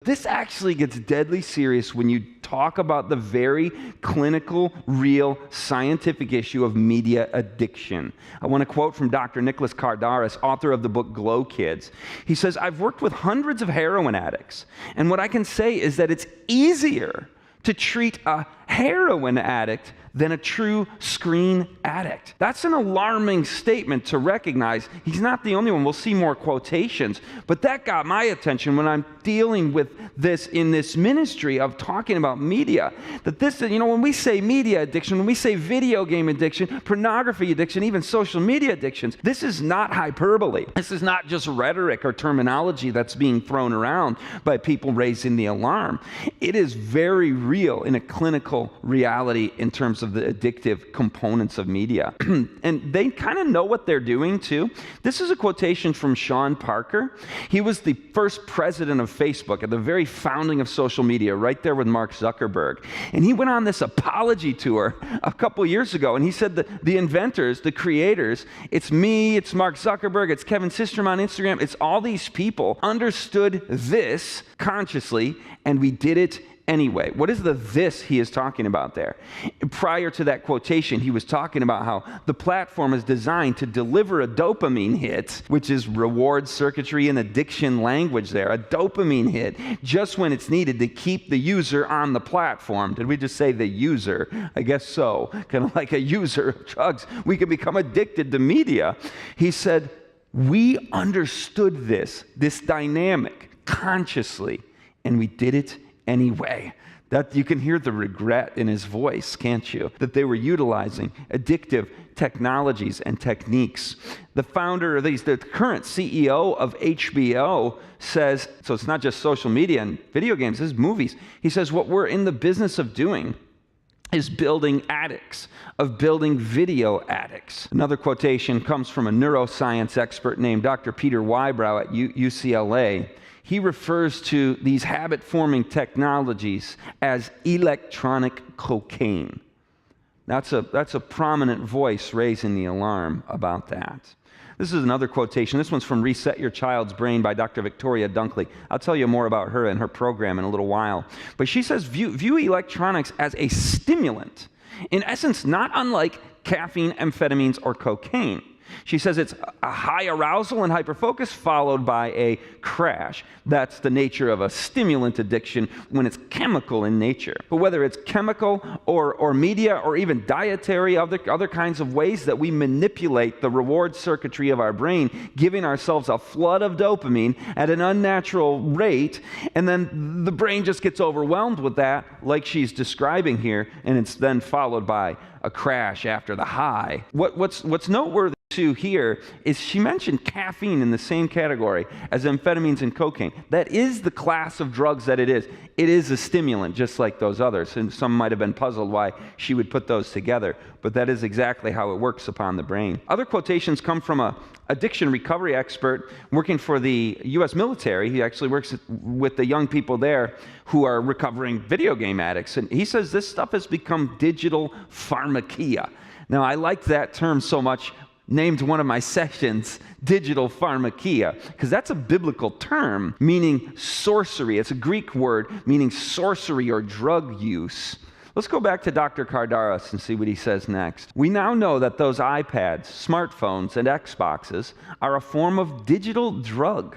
this actually gets deadly serious when you talk about the very clinical, real, scientific issue of media addiction. I want to quote from Dr. Nicholas Kardaras, author of the book Glow Kids. He says, "I've worked with hundreds of heroin addicts, and what I can say is that it's easier to treat a heroin addict than a true screen addict." That's an alarming statement to recognize. He's not the only one. We'll see more quotations. But that got my attention when I'm dealing with this in this ministry of talking about media. That this, when we say media addiction, when we say video game addiction, pornography addiction, even social media addictions, this is not hyperbole. This is not just rhetoric or terminology that's being thrown around by people raising the alarm. It is very real in a clinical reality in terms of the addictive components of media. And they kind of know what they're doing too. This is a quotation from Sean Parker. He was the first president of Facebook at the very founding of social media, right there with Mark Zuckerberg. And he went on this apology tour a couple years ago, and he said that the inventors, the creators, it's me, it's Mark Zuckerberg, it's Kevin Systrom on Instagram, it's all these people understood this consciously, and we did it anyway. What is the this he is talking about there? Prior to that quotation, he was talking about how the platform is designed to deliver a dopamine hit, which is reward circuitry and addiction language there, a dopamine hit, just when it's needed to keep the user on the platform. Did we just say the user? I guess so. Kind of like a user of drugs. We can become addicted to media. He said, we understood this dynamic consciously, and we did it anyway. That you can hear the regret in his voice, can't you? That they were utilizing addictive technologies and techniques. The founder of the current CEO of HBO says, so it's not just social media and video games, it's movies. He says, what we're in the business of doing is building addicts, of building video addicts. Another quotation comes from a neuroscience expert named Dr. Peter Wybrow at UCLA. He refers to these habit-forming technologies as electronic cocaine. That's a prominent voice raising the alarm about that. This is another quotation. This one's from Reset Your Child's Brain by Dr. Victoria Dunkley. I'll tell you more about her and her program in a little while. But she says, view electronics as a stimulant. In essence, not unlike caffeine, amphetamines, or cocaine. She says it's a high arousal and hyperfocus followed by a crash. That's the nature of a stimulant addiction when it's chemical in nature. But whether it's chemical or media or even dietary, other kinds of ways that we manipulate the reward circuitry of our brain, giving ourselves a flood of dopamine at an unnatural rate, and then the brain just gets overwhelmed with that, like she's describing here, and it's then followed by a crash after the high. What's noteworthy too here is she mentioned caffeine in the same category as amphetamines and cocaine. That is the class of drugs that it is. It is a stimulant, just like those others. And some might have been puzzled why she would put those together, but that is exactly how it works upon the brain. Other quotations come from a addiction recovery expert working for the U.S. military. He actually works with the young people there who are recovering video game addicts. And he says this stuff has become digital pharmakia. Now, I like that term so much, named one of my sessions digital pharmakia, because that's a biblical term meaning sorcery. It's a Greek word meaning sorcery or drug use. Let's go back to Dr. Kardaras and see what he says next. We now know that those iPads, smartphones, and Xboxes are a form of digital drug.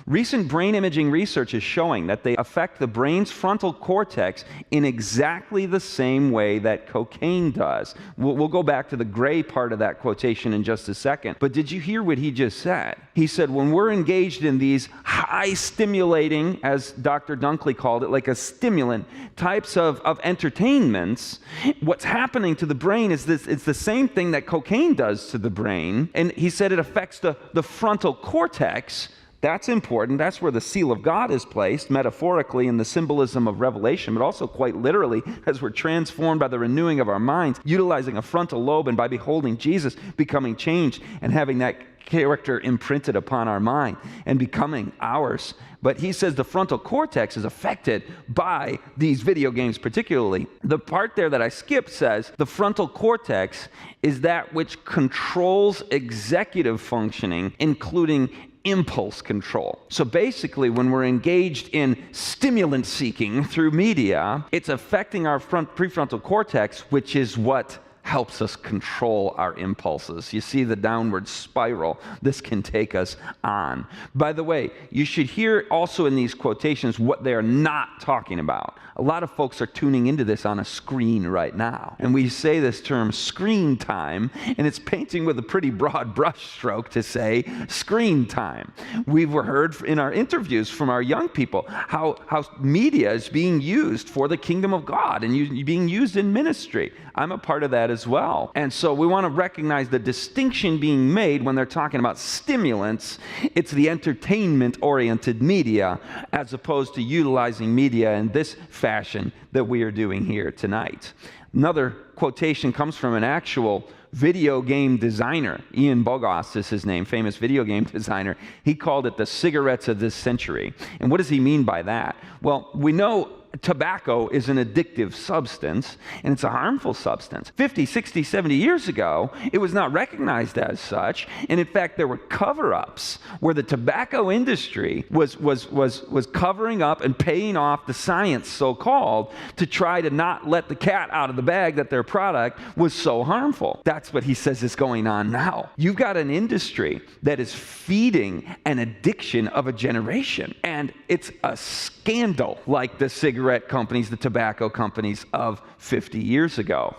Recent brain imaging research is showing that they affect the brain's frontal cortex in exactly the same way that cocaine does. We'll go back to the gray part of that quotation in just a second. But did you hear what he just said? He said, when we're engaged in these high stimulating, as Dr. Dunkley called it, like a stimulant, types of entertainments, what's happening to the brain is this, it's the same thing that cocaine does to the brain. And he said it affects the frontal cortex. That's important. That's where the seal of God is placed, metaphorically in the symbolism of Revelation, but also quite literally as we're transformed by the renewing of our minds, utilizing a frontal lobe, and by beholding Jesus, becoming changed and having that character imprinted upon our mind and becoming ours. But he says the frontal cortex is affected by these video games particularly. The part there that I skipped says the frontal cortex is that which controls executive functioning, including impulse control. So basically, when we're engaged in stimulant seeking through media, it's affecting our prefrontal cortex, which is what helps us control our impulses. You see the downward spiral this can take us on. By the way, you should hear also in these quotations what they are not talking about. A lot of folks are tuning into this on a screen right now. And we say this term screen time, and it's painting with a pretty broad brushstroke to say screen time. We've heard in our interviews from our young people how media is being used for the kingdom of God and being used in ministry. I'm a part of that as well. And so we want to recognize the distinction being made when they're talking about stimulants. It's the entertainment-oriented media as opposed to utilizing media in this fashion that we are doing here tonight. Another quotation comes from an actual video game designer. Ian Bogost is his name, famous video game designer. He called it the cigarettes of this century. And what does he mean by that? Well, we know tobacco is an addictive substance, and it's a harmful substance. 50, 60, 70 years ago, it was not recognized as such, and in fact, there were cover-ups where the tobacco industry was covering up and paying off the science, so-called, to try to not let the cat out of the bag that their product was so harmful. That's what he says is going on now. You've got an industry that is feeding an addiction of a generation, and it's a scandal like the cigarette companies, the tobacco companies of 50 years ago.